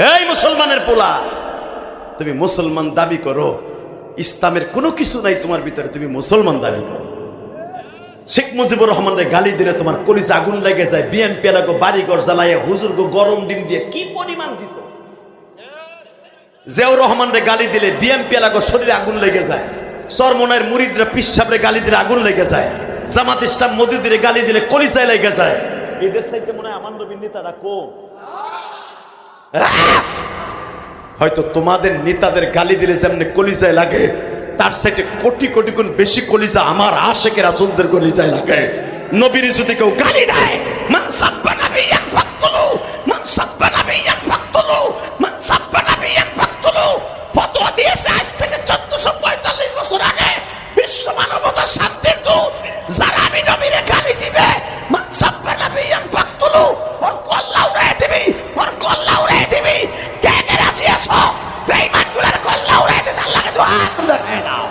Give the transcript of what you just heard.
এই মুসলমানের পোলা, তুমি মুসলমান দাবি করো, ইসলামের কোনো কিছু নাই তোমার ভিতরে, তুমি মুসলমান দাবি করো। শেখ মুজিবুর রহমানের গালি দিলে তোমার কলিজা আগুন লেগে যায়। বিএনপি এলাকা বাড়িঘর জ্বালাইয়া হুজুর গো গরম ডিম দিয়ে কি পরিমাণ দিছ। জিয়াউর রহমানের গালি দিলে বিএনপি এলাকা শরীরে আগুন লেগে যায়। চরমনায়ের মুরিদরা পিসাবরে গালি দিলে আগুন লেগে যায়। জামাত ইসলাম মোদিদের গালি দিলে কলিজায় লেগে যায়। এদের চাইতে মনে হয় আমার নবীর নেতারা কম। হয়তো তোমাদের নেতাদের গালি দিলে যেমন কলিজায় লাগে, তার সাথে কোটি কোটি গুণ বেশি কলিজা আমার আশেকের রাসূলদের কলিজায় লাগে। নবীর যদি কেউ গালি দেয়, মান সাব্বা নাবিয়ান ফাকতুলু, মান সাব্বা নাবিয়ান ফাকতুলু, মান সাব্বা নাবিয়ান ফাকতুলু। ফতোয়া দিয়েছে আজ থেকে 1445 বছর আগে বিশ্ব মানবতার শান্তির দূত। যারা আমি নবীর গালি দিবে, মান সাব্বা নাবিয়ান ফাকতুলু, ওর কল্লা উড়ায় দিবি, ওর কল্লা উড়ায় দিবি। কে কে রাজি আছো বেঈমানগুলোর কল্লা উড়ায় দিতে? আল্লাহকে দোয়া করে দাও।